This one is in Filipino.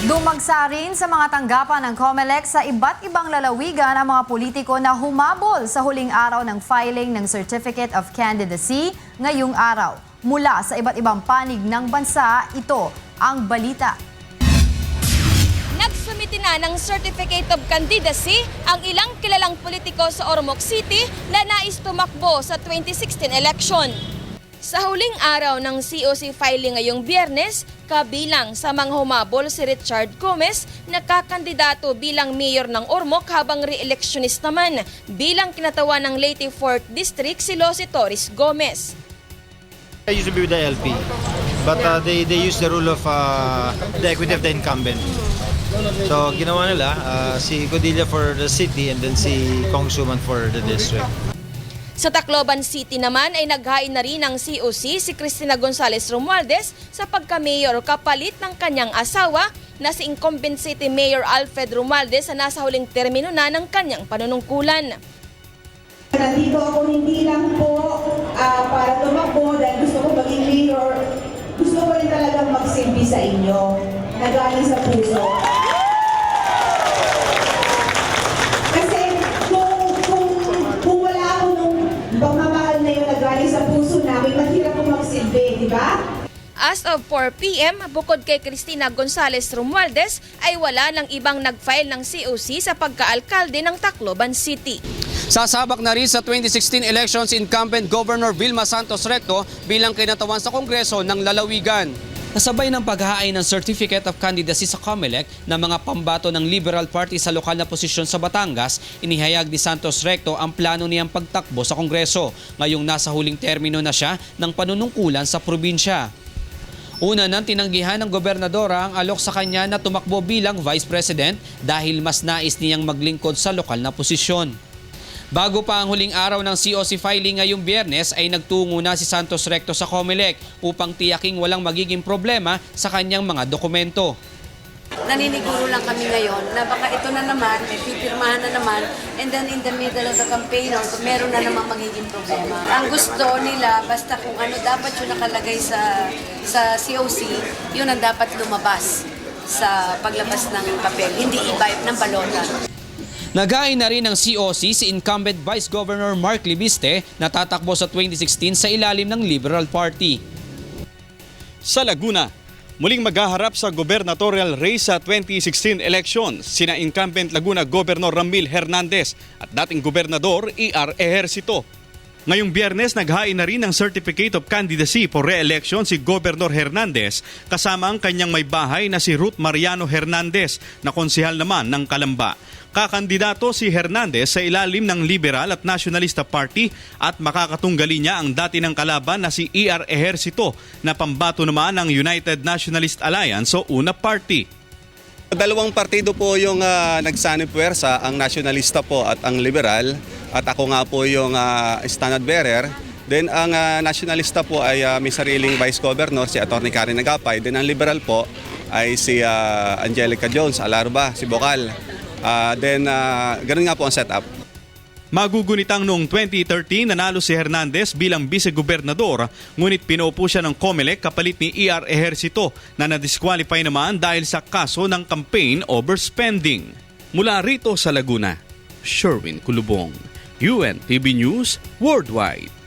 Dumagsa rin sa mga tanggapan ng COMELEC sa iba't ibang lalawigan ang mga politiko na humabol sa huling araw ng filing ng Certificate of Candidacy ngayong araw. Mula sa iba't ibang panig ng bansa, ito ang balita. Nagsumiti na ng Certificate of Candidacy ang ilang kilalang politiko sa Ormoc City na nais tumakbo sa 2016 election. Sa huling araw ng COC filing ngayong Biyernes, kabilang sa mga humabol si Richard Gomez na kakandidato bilang mayor ng Ormoc habang re-electionist naman bilang kinatawan ng Leyte 4th District si Losie Torres Gomez. I used to be with the LP, but they use the rule of the equity of the incumbent. So ginawa nila si Godilla for the city and then si Congresswoman for the district. Sa Tacloban City naman ay naghain na rin ng COC si Cristina Gonzales Romualdez sa pagka-mayor kapalit ng kanyang asawa na si incumbent City Mayor Alfred Romualdez na nasa huling termino na ng kanyang panunungkulan. Nandito ako hindi lang po para tumakbo dahil gusto ko maging mayor. Gusto ko rin talagang magsilbi sa inyo na galing sa puso. Kasi kung wala ako nung pagmamahal na yun na galing sa puso namin, mahirap kong magsilbi, di ba? As of 4 p.m., bukod kay Cristina Gonzales Romualdez ay wala ng ibang nag-file ng COC sa pagka-alkalde ng Tacloban City. Sasabak na rin sa 2016 elections incumbent Governor Vilma Santos Recto bilang kinatawan sa Kongreso ng lalawigan. Kasabay ng paghahain ng Certificate of Candidacy sa COMELEC na mga pambato ng Liberal Party sa lokal na posisyon sa Batangas, inihayag ni Santos Recto ang plano niyang pagtakbo sa Kongreso ngayong nasa huling termino na siya ng panunungkulan sa probinsya. Una nang tinanggihan ng gobernadora ang alok sa kanya na tumakbo bilang Vice President dahil mas nais niyang maglingkod sa lokal na posisyon. Bago pa ang huling araw ng COC filing ngayong Biyernes ay nagtungo na si Santos Recto sa COMELEC upang tiyaking walang magiging problema sa kanyang mga dokumento. Naniniguro lang kami ngayon na baka ito na naman, may pipirmahan na naman, and then in the middle of the campaign, meron na naman magiging problema. Ang gusto nila, basta kung ano dapat yung nakalagay sa COC, yun ang dapat lumabas sa paglabas ng papel, hindi i-vibe ng balota. Naghain na rin ng COC si incumbent Vice Governor Mark Libiste na tatakbo sa 2016 sa ilalim ng Liberal Party. Sa Laguna, muling maghaharap sa gubernatorial race sa 2016 elections sina incumbent Laguna Governor Ramil Hernandez at dating gobernador E.R. Ejercito. Ngayong Biyernes, naghain na rin ng Certificate of Candidacy for re-election si Governor Hernandez kasama ang kanyang may bahay na si Ruth Mariano Hernandez na konsehal naman ng Calamba. Kakandidato si Hernandez sa ilalim ng Liberal at Nationalista Party at makakatunggali niya ang dati ng kalaban na si E.R. Ejercito na pambato naman ng United Nationalist Alliance o UNA Party. Dalawang partido po yung nagsanib puwersa, ang Nationalista po at ang Liberal, at ako nga po yung standard bearer. Then ang Nationalista po ay may sariling Vice Governor, si Atty. Karen Agapay. Then ang Liberal po ay si Angelica Jones Alarba, si Bocal. Ganun nga po ang setup. Magugunitang noong 2013 nanalo si Hernandez bilang vice-gobernador, ngunit pinaupo siya ng COMELEC kapalit ni E.R. Ejercito na na-disqualify naman dahil sa kaso ng campaign overspending. Mula rito sa Laguna, Sherwin Kulubong, UNTV News Worldwide.